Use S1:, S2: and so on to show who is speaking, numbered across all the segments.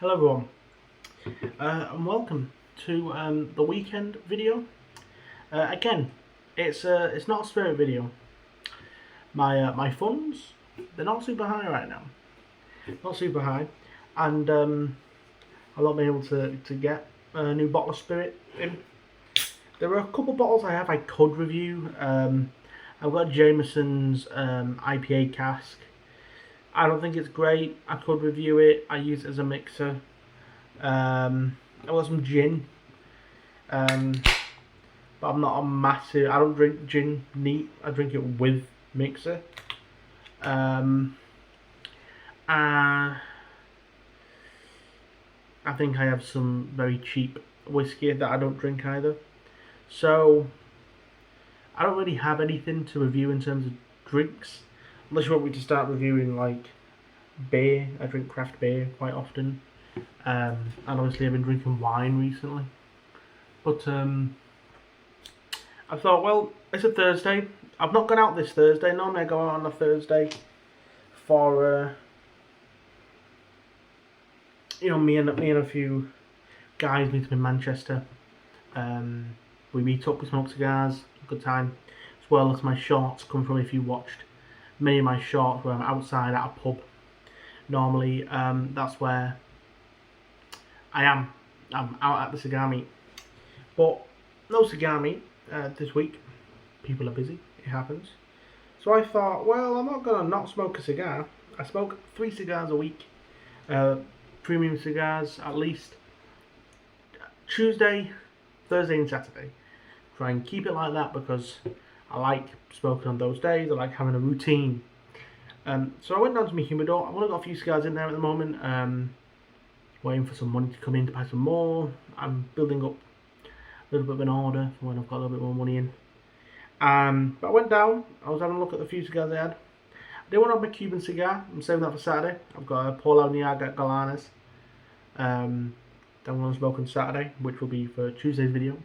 S1: Hello everyone, and welcome to the weekend video. Again, it's not a spirit video. My funds, they're not super high right now, not super high, and I've not been able to get a new bottle of spirit in. There are a couple bottles I could review. I've got Jameson's IPA cask. I don't think it's great. I could review it. I use it as a mixer. I've got some gin, but I'm not a massive. I don't drink gin neat. I drink it with mixer. I think I have some very cheap whiskey that I don't drink either. So I don't really have anything to review in terms of drinks, unless you want me to start reviewing like beer. I drink craft beer quite often. And obviously I've been drinking wine recently, but I thought, well, it's a Thursday. I've not gone out this Thursday. Normally I go out on a Thursday for me and a few guys meet up in Manchester. We meet up, we smoke cigars, good time, as well as my shorts come from, if you watched many of my shorts where I'm outside at a pub. Normally that's where I'm out at the cigar meet, but no cigar meet this week. People are busy, it happens. So I thought, well, I'm not gonna not smoke a cigar. I smoke 3 cigars a week, premium cigars at least, Tuesday, Thursday and Saturday. Try and keep it like that because I like smoking on those days. I like having a routine. So I went down to my humidor. I've only got a few cigars in there at the moment. Waiting for some money to come in to buy some more. I'm building up a little bit of an order for when I've got a little bit more money in. But I went down, I was having a look at the few cigars I had. I did want to have my Cuban cigar. I'm saving that for Saturday. I've got a Paul Niaga Galanas. That one I smoke on Saturday, which will be for Tuesday's video.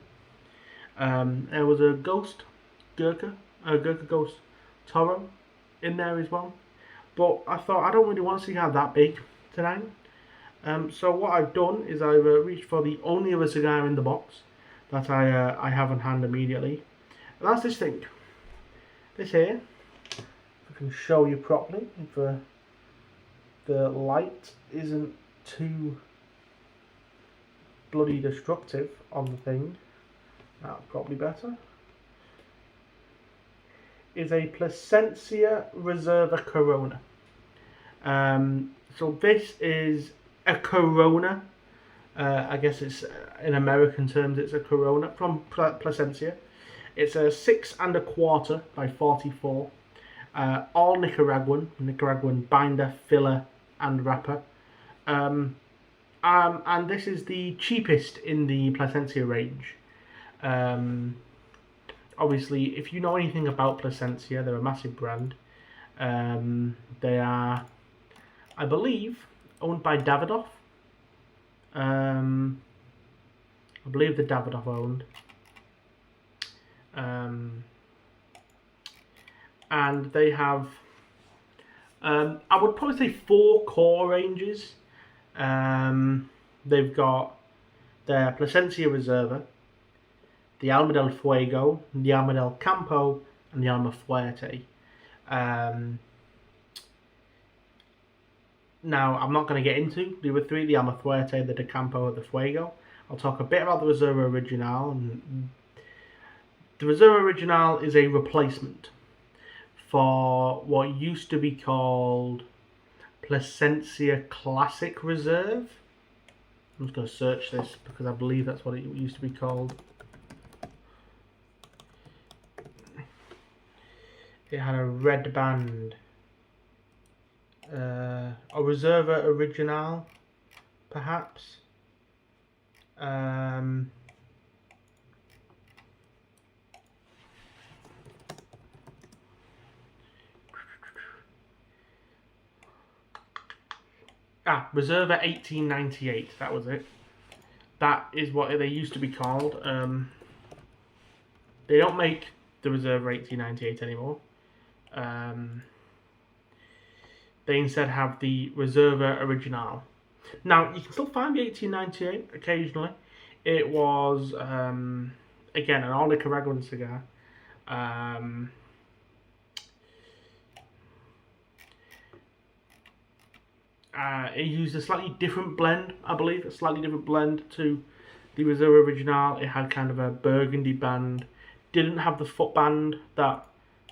S1: There was a Ghost Gurkha Ghost Toro in there as well. But I thought I don't really want a cigar that big tonight. So what I've done is I've reached for the only other cigar in the box that I have on hand immediately. And that's this thing. This here. If I can show you properly, if the light isn't too bloody destructive on the thing. That's probably better. Is a Plasencia Reserva Corona. So this is a Corona. I guess it's in American terms it's a Corona from Plasencia. It's a 6 1/4 by 44. All Nicaraguan binder, filler and wrapper. And this is the cheapest in the Plasencia range. Obviously, if you know anything about Plasencia, they're a massive brand. They are, I believe, owned by Davidoff. I believe the Davidoff owned. And they have, I would probably say 4 core ranges. They've got their Plasencia Reserva, the Alma del Fuego, the Alma del Campo, and the Alma Fuerte. Now, I'm not going to get into the other 3, the Alma Fuerte, the Campo, and the Fuego. I'll talk a bit about the Reserva Original. And the Reserva Original is a replacement for what used to be called Plasencia Classic Reserve. I'm just going to search this because I believe that's what it used to be called. It had a red band. A Reserva Original, perhaps. Reserva 1898, that was it. That is what they used to be called. They don't make the Reserva 1898 anymore. They instead have the Reserva Original. Now, you can still find the 1898 occasionally. It was, again, an all Nicaraguan cigar. It used a slightly different blend, I believe, a slightly different blend to the Reserva Original. It had kind of a burgundy band. Didn't have the foot band that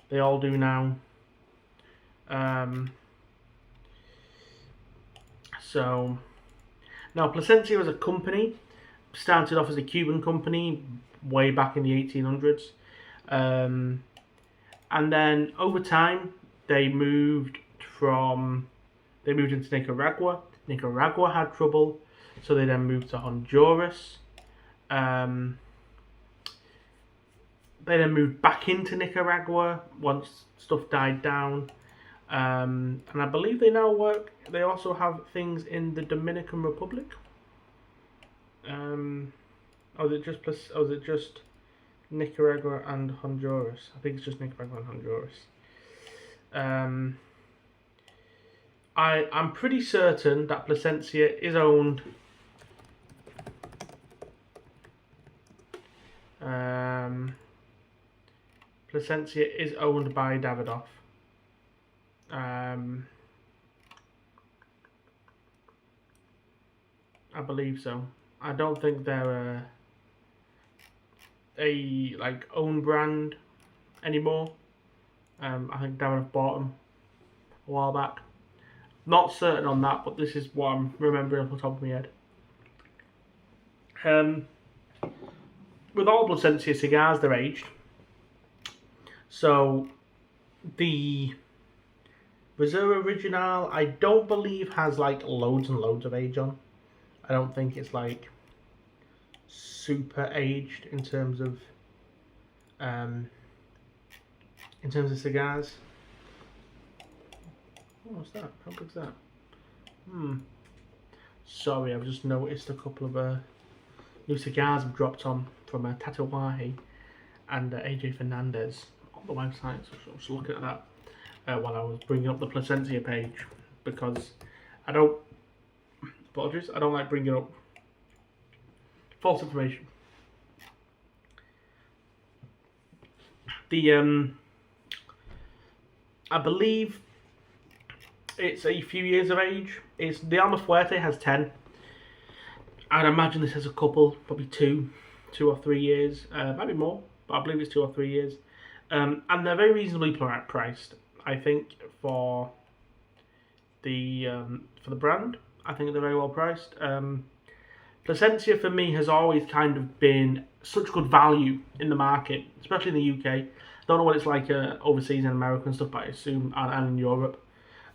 S1: they all do now. So, now Plasencia as a company started off as a Cuban company way back in the 1800s. And then over time, they moved into Nicaragua. Nicaragua had trouble, so they then moved to Honduras. They then moved back into Nicaragua once stuff died down. And I believe they also have things in the Dominican Republic. Or is it just Nicaragua and Honduras? I think it's just Nicaragua and Honduras. I'm pretty certain that Plasencia is owned. Plasencia is owned by Davidoff. I believe so. I don't think they're a like own brand anymore. I think Davidoff bought them a while back. Not certain on that, but this is what I'm remembering off the top of my head. With all Plasencia cigars, they're aged. So the Reserva Original, I don't believe has like loads and loads of age on. I don't think it's like super aged in terms of cigars. Oh, what's that? How big's that? Sorry, I've just noticed a couple of new cigars have dropped on from Tatuaje and AJ Fernandez on the website. So I was looking at that while I was bringing up the Plasencia page, because I don't like bringing up false information. I believe it's a few years of age. The Alma Fuerte has 10. I'd imagine this has a couple, probably two or 3 years, maybe more, but I believe it's 2 or 3 years. And they're very reasonably priced, I think, for the brand. I think they're very well priced. Plasencia for me has always kind of been such good value in the market, especially in the UK. Don't know what it's like overseas in America and stuff, but I assume and in Europe.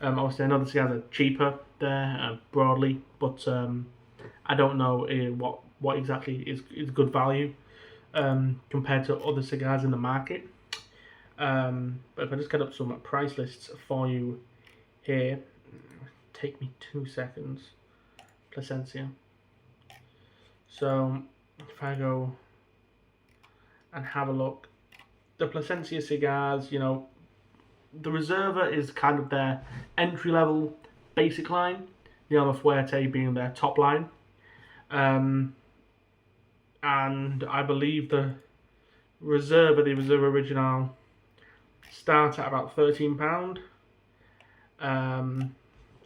S1: Obviously, I know the cigars are cheaper there broadly, but I don't know what exactly is good value compared to other cigars in the market. But if I just get up some price lists for you here, take me 2 seconds. Plasencia. So if I go and have a look, the Plasencia cigars, the Reserva is kind of their entry-level basic line, the Alma Fuerte being their top line. And I believe the Reserva Original, start at about £13. And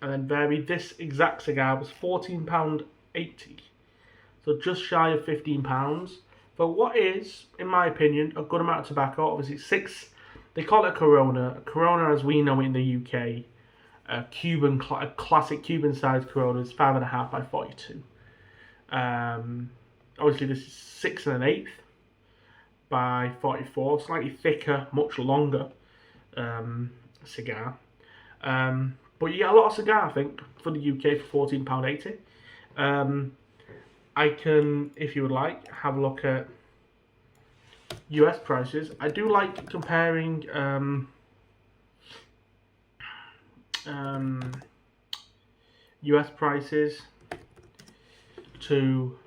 S1: then vary. This exact cigar was £14.80. So just shy of £15. For what is, in my opinion, a good amount of tobacco. Obviously, they call it a Corona. A Corona, as we know it in the UK, a classic Cuban-sized Corona is 5.5 by 42. Obviously, this is 6 1/8 by 44, slightly thicker, much longer cigar. But you get a lot of cigar, I think, for the UK for £14.80. I can, if you would like, have a look at US prices. I do like comparing US prices to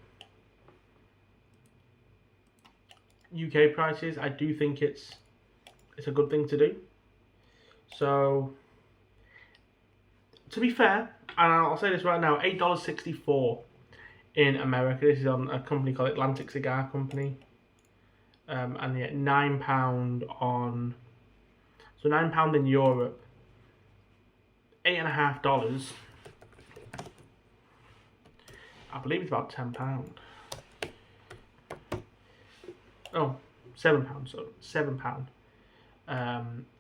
S1: UK prices. I do think it's a good thing to do. So to be fair, and I'll say this right now, $8.64 in America. This is on a company called Atlantic Cigar Company. And yet £9 on, so £9 in Europe, $8.50. I believe it's about £10. Oh, £7. So £7.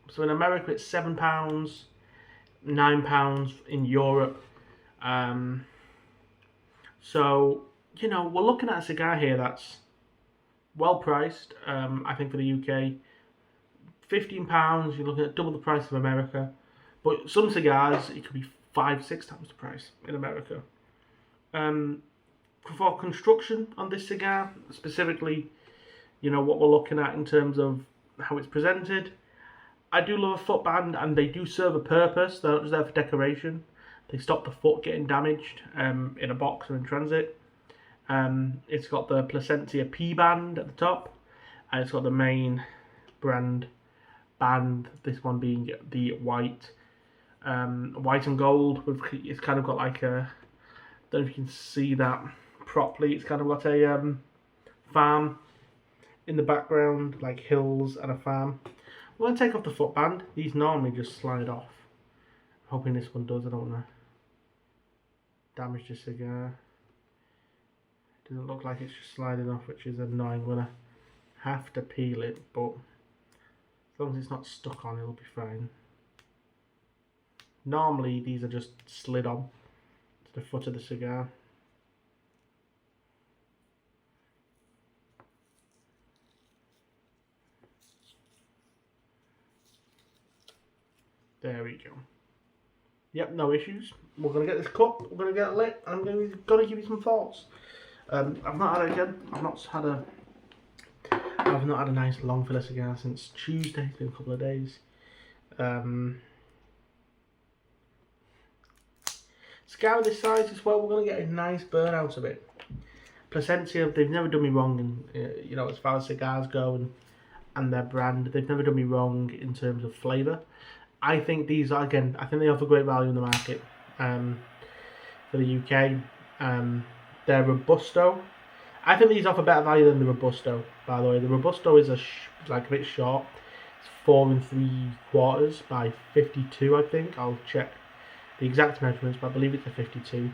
S1: So in America it's £7, £9 in Europe. So you know, we're looking at a cigar here that's well priced. I think for the UK, £15. You're looking at double the price of America. But some cigars, it could be 5-6 times the price in America. For construction on this cigar, specifically, you know, what we're looking at in terms of how it's presented, I do love a foot band, and they do serve a purpose. They're not just there for decoration. They stop the foot getting damaged in a box or in transit. It's got the Plasencia P band at the top, and it's got the main brand band, this one being the white and gold. It's kind of got like a, I don't know if you can see that properly, it's kind of got a farm in the background, like hills and a farm. We're going to take off the foot band. These normally just slide off. I'm hoping this one does. I don't want to damage the cigar. It doesn't look like it's just sliding off, which is annoying. I'm going to have to peel it, but as long as it's not stuck on, it'll be fine. Normally these are just slid on to the foot of the cigar. There we go. Yep, no issues. We're going to get this cut, we're going to get it lit, and I'm going to give you some thoughts. I've not had a nice long filler cigar since Tuesday. It's been a couple of days. Cigar of this size as well, we're going to get a nice burn out of it. Plasencia, they've never done me wrong in, you know, as far as cigars go and their brand. They've never done me wrong in terms of flavour. I think these are, again, I think they offer great value in the market for the UK. They're Robusto. I think these offer better value than the Robusto, by the way. The Robusto is like a bit short. It's 4 3/4 by 52, I think. I'll check the exact measurements, but I believe it's a 52.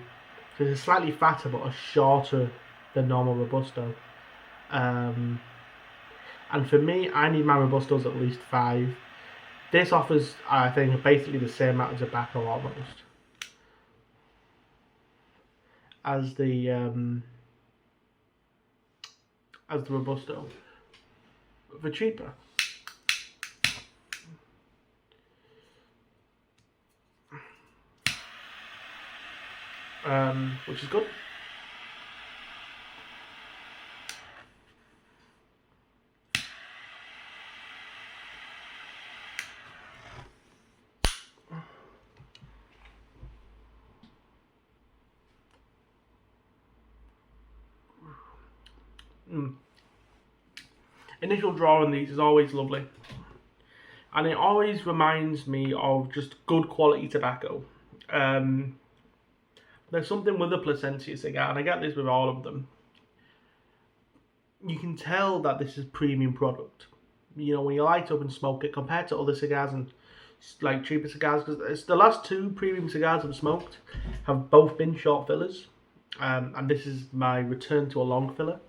S1: So it's slightly fatter, but a shorter than normal Robusto. And for me, I need my Robustos at least 5. This offers, I think, basically the same amount of tobacco almost as the Robusto, but for cheaper. Which is good. Initial draw on these is always lovely, and it always reminds me of just good quality tobacco. There's something with the Plasencia cigar, and I get this with all of them. You can tell that this is premium product. You know, when you light up and smoke it, compared to other cigars and like cheaper cigars, because it's the last 2 premium cigars I've smoked have both been short fillers, and this is my return to a long filler.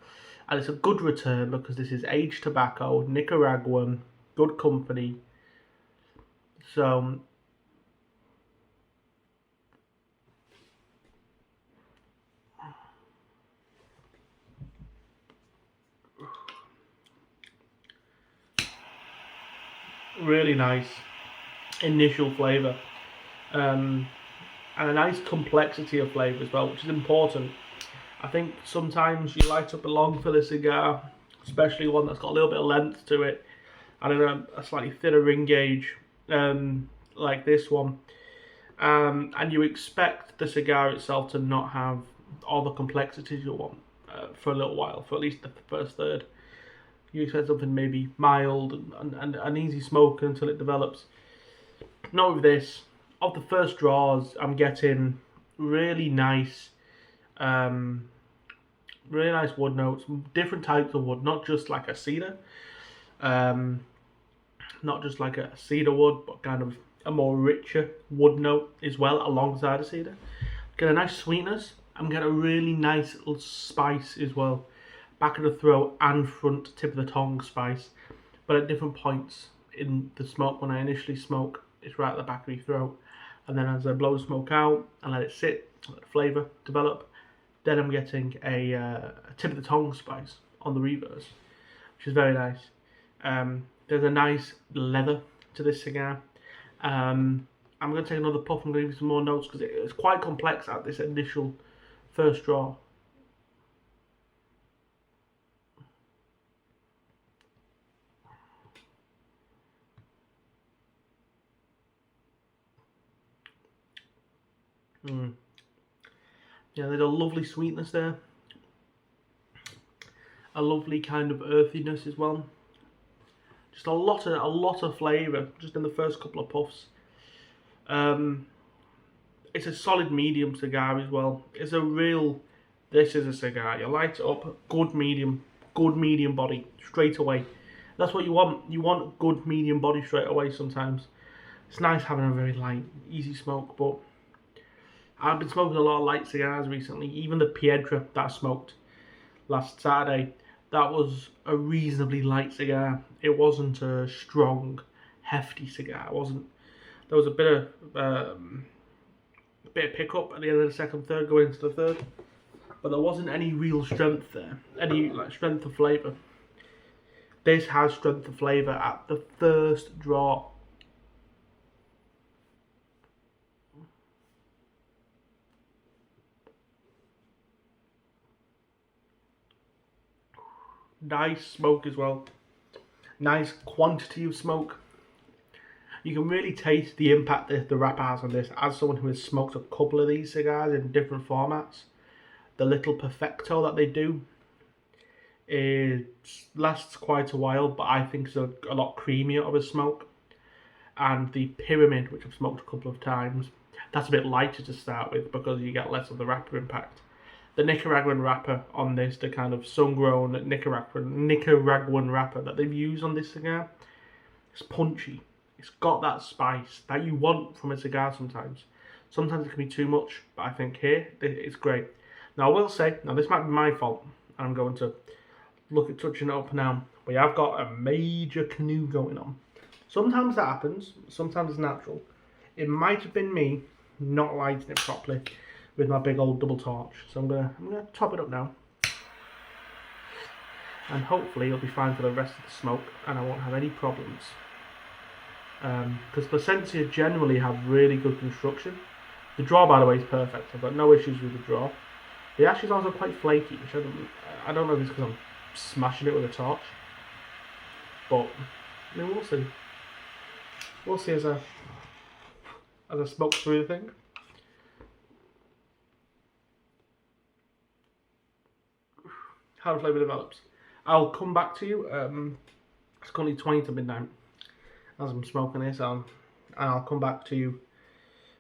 S1: And it's a good return because this is aged tobacco, Nicaraguan, good company. So really nice initial flavour, and a nice complexity of flavour as well, which is important. I think sometimes you light up a long filler cigar, especially one that's got a little bit of length to it, and a slightly thinner ring gauge, like this one, and you expect the cigar itself to not have all the complexities you want for a little while, for at least the first third. You expect something maybe mild and an easy smoke until it develops. Not with this. of the first draws, I'm getting really nice, really nice wood notes, different types of wood, not just like a cedar, not just like a cedar wood, but kind of a more richer wood note as well alongside a cedar. Get a nice sweetness. I'm getting a really nice little spice as well, back of the throat and front tip of the tongue spice, but at different points in the smoke. When I initially smoke, it's right at the back of your throat, and then as I blow the smoke out and let it sit, let the flavour develop, then I'm getting a tip of the tongue spice on the reverse, which is very nice. There's a nice leather to this cigar. I'm going to take another puff and give you some more notes because it's quite complex at this initial first draw. Yeah, there's a lovely sweetness there. A lovely kind of earthiness as well. Just a lot of flavour just in the first couple of puffs. It's a solid medium cigar as well. It's a real, this is a cigar. You light it up, good medium body straight away. That's what you want. You want good medium body straight away sometimes. It's nice having a very light, easy smoke, but I've been smoking a lot of light cigars recently. Even the Piedra that I smoked last Saturday, that was a reasonably light cigar. It wasn't a strong, hefty cigar. It wasn't. There was a bit of pickup at the end of the second, third, going into the third, but there wasn't any real strength there. Any like strength of flavour. This has strength of flavour at the first draw. Nice smoke as well. Nice quantity of smoke. You can really taste the impact that the wrapper has on this. As someone who has smoked a couple of these cigars in different formats, the little perfecto that they do, it lasts quite a while, but I think it's a lot creamier of a smoke. And the pyramid, which I've smoked a couple of times, that's a bit lighter to start with because you get less of the wrapper impact. The Nicaraguan wrapper on this, the kind of sun-grown Nicaraguan wrapper that they've used on this cigar, it's punchy. It's got that spice that you want from a cigar sometimes. Sometimes it can be too much, but I think here, it's great. Now I will say, now this might be my fault, and I'm going to look at touching it up now. We have got a major canoe going on. Sometimes that happens, sometimes it's natural. It might have been me not lighting it properly with my big old double torch. So I'm gonna top it up now. And hopefully it'll be fine for the rest of the smoke and I won't have any problems. Because Plasencia generally have really good construction. The draw, by the way, is perfect. I've got no issues with the draw. The ash is also quite flaky, which I don't know if it's because I'm smashing it with a torch. But I mean, we'll see. We'll see as I smoke through the thing. How the flavour develops. I'll come back to you. It's currently 20 to midnight as I'm smoking this, and I'll come back to you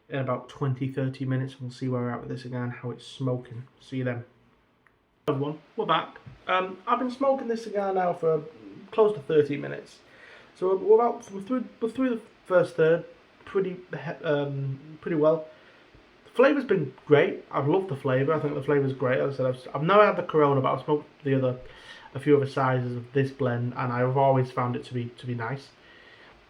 S1: in about 20-30 minutes and we'll see where we're at with this again, how it's smoking. See you then. Everyone, we're back. I've been smoking this cigar now for close to 30 minutes. So we're through the first third pretty well. The flavour's been great. I've loved the flavour. I think the flavour's great. As I said, I've never had the Corona, but I've smoked a few other sizes of this blend, and I've always found it to be nice.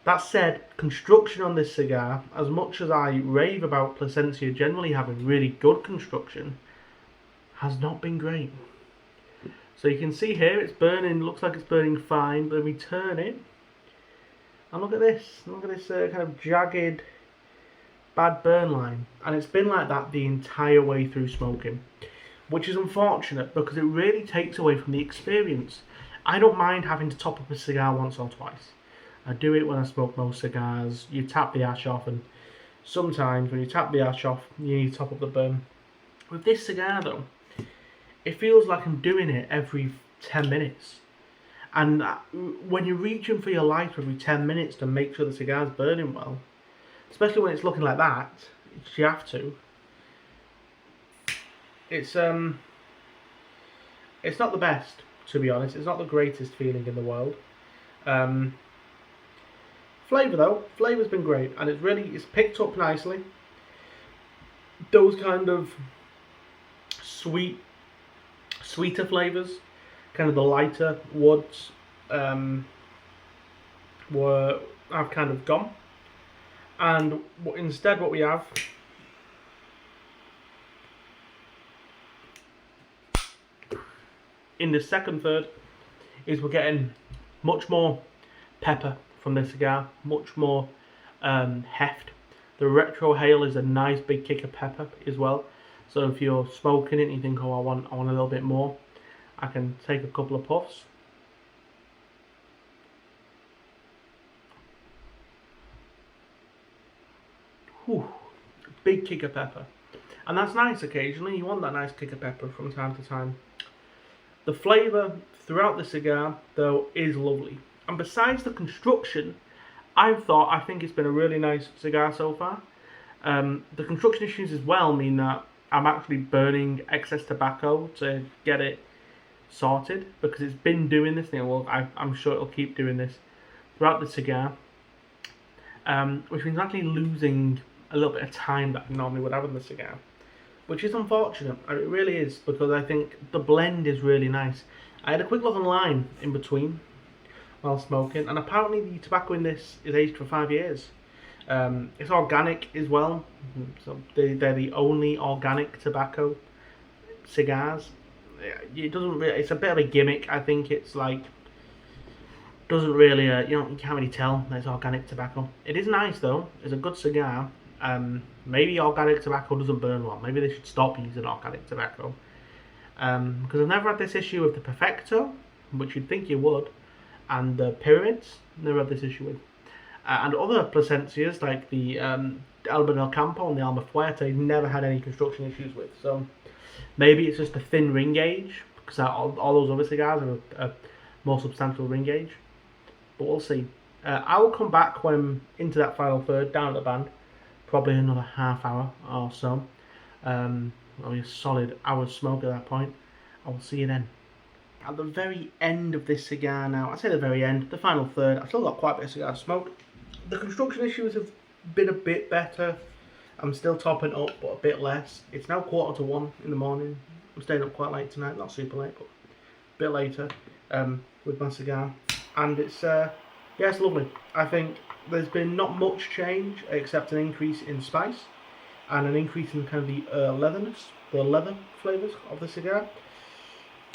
S1: That said, construction on this cigar, as much as I rave about Plasencia generally having really good construction, has not been great. So you can see here it's burning. Looks like it's burning fine, but we turn it, and look at this. Look at this kind of jagged, bad burn line, and it's been like that the entire way through smoking, which is unfortunate because it really takes away from the experience. I don't mind having to top up a cigar once or twice. I do it when I smoke most cigars. You tap the ash off, and sometimes when you tap the ash off, you need to top up the burn. With this cigar though, it feels like I'm doing it every 10 minutes. And when you're reaching for your lighter every 10 minutes to make sure the cigar's burning well, especially when it's looking like that. You have to. It's not the best, to be honest. It's not the greatest feeling in the world. Flavour though, flavour's been great, and it's picked up nicely. Those kind of sweeter flavours, kind of the lighter woods, have kind of gone, and instead what we have in the second third is we're getting much more pepper from the cigar, much more heft. The retro hail is a nice big kick of pepper as well. So if you're smoking it and you think, oh, I want a little bit more, I can take a couple of puffs. Whew, big kick of pepper. And that's nice occasionally. You want that nice kick of pepper from time to time. The flavour throughout the cigar, though, is lovely. And besides the construction, I think it's been a really nice cigar so far. The construction issues as well mean that I'm actually burning excess tobacco to get it sorted, because it's been doing this thing. Well, I'm sure it'll keep doing this throughout the cigar, which means actually losing a little bit of time that I normally would have in the cigar, which is unfortunate. It really is, because I think the blend is really nice. I had a quick look online in between while smoking, and apparently the tobacco in this is aged for 5 years. It's organic as well, so they're the only organic tobacco cigars. It doesn't really, it's a bit of a gimmick. I think it's like, doesn't really, you can't really tell that it's organic tobacco. It is nice though. It's a good cigar. Maybe organic tobacco doesn't burn well. Maybe they should stop using organic tobacco. Because I've never had this issue with the Perfecto, which you'd think you would, and the Pyramids, never had this issue with. And other Plasencias, like the Alba del Campo and the Alma Fuerte, never had any construction issues with. So maybe it's just a thin ring gauge, because all those other cigars are a more substantial ring gauge. But we'll see. I will come back when I'm into that final third, down at the band, probably another half hour or so. Probably a solid hour's smoke at that point. I will see you then. At the very end of this cigar now, I say the very end, the final third, I've still got quite a bit of cigar smoke. The construction issues have been a bit better. I'm still topping up, but a bit less. It's now 1:45 in the morning. I'm staying up quite late tonight, not super late, but a bit later with my cigar. And it's, yeah, it's lovely. I think there's been not much change except an increase in spice and an increase in kind of the leatherness, the leather flavours of the cigar.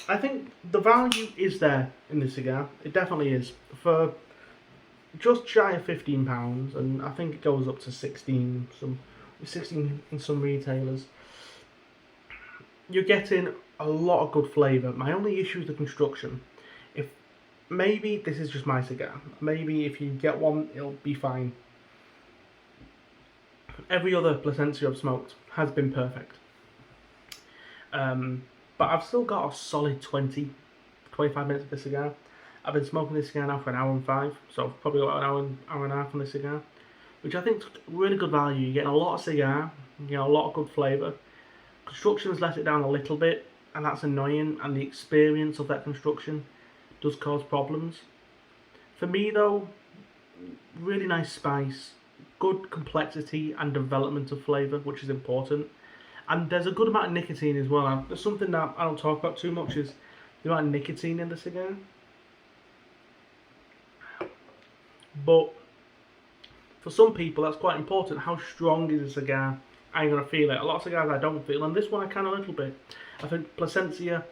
S1: I think the value is there in the cigar. It definitely is. For just shy of £15, and I think it goes up to 16 in some retailers. You're getting a lot of good flavour. My only issue is the construction. Maybe this is just my cigar. Maybe if you get one, it'll be fine. Every other Plasencia I've smoked has been perfect. But I've still got a solid 25 minutes of the cigar. I've been smoking this cigar now for 1 hour and 5, so I've probably got an hour and a half on this cigar, which I think is really good value. You're getting a lot of cigar, a lot of good flavour. Construction's let it down a little bit, and that's annoying, and the experience of that construction does cause problems. For me though, really nice spice, good complexity and development of flavour, which is important. And there's a good amount of nicotine as well. There's something that I don't talk about too much, is the amount of nicotine in the cigar. But for some people that's quite important. How strong is a cigar? I ain't gonna feel it. A lot of cigars I don't feel, and this one I can a little bit. I think Plasencia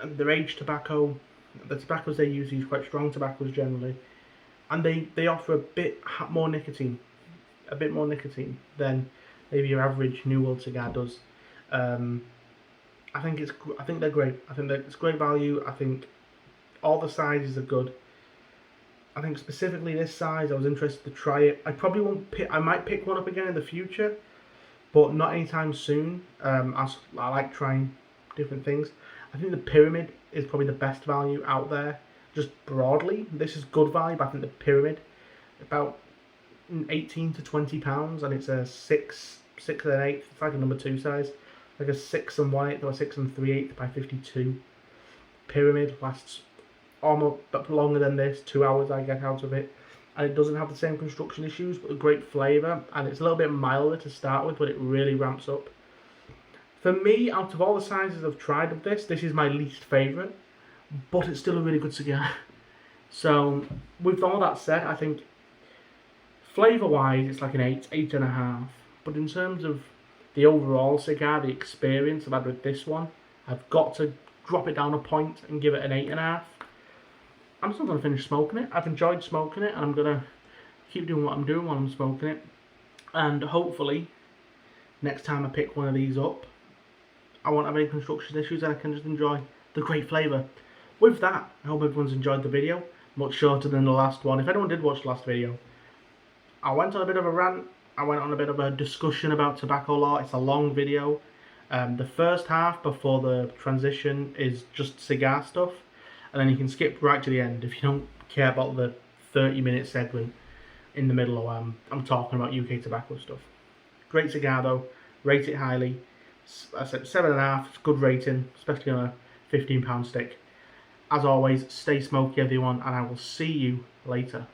S1: and their aged tobacco, the tobaccos they use quite strong tobaccos generally, and they offer a bit more nicotine than maybe your average New World cigar does. I think they're great. I think it's great value. I think all the sizes are good. I think specifically this size, I was interested to try it. I might pick one up again in the future, but not anytime soon. I like trying different things. I think the Pyramid is probably the best value out there, just broadly. This is good value, but I think the Pyramid, about 18 to 20 pounds, and it's a 6 and an eighth. It's like a number 2 size, like a 6 and 1/8 or a 6 and 3/8 by 52. Pyramid lasts almost longer than this, 2 hours I get out of it, and it doesn't have the same construction issues, but a great flavour, and it's a little bit milder to start with, but it really ramps up. For me, out of all the sizes I've tried of this is my least favourite, but it's still a really good cigar. So with all that said, I think flavour wise it's like an 8.5, but in terms of the overall cigar, the experience I've had with this one, I've got to drop it down a point and give it an 8.5. I'm still going to finish smoking it. I've enjoyed smoking it, and I'm going to keep doing what I'm doing while I'm smoking it. And hopefully, next time I pick one of these up, I won't have any construction issues and I can just enjoy the great flavour. With that, I hope everyone's enjoyed the video. Much shorter than the last one. If anyone did watch the last video, I went on a bit of a rant. I went on a bit of a discussion about tobacco law. It's a long video. The first half, before the transition, is just cigar stuff. And then you can skip right to the end if you don't care about the 30-minute segment in the middle of I'm talking about UK tobacco stuff. Great cigar though, rate it highly. I said 7.5, it's a good rating, especially on a £15 stick. As always, stay smoky everyone, and I will see you later.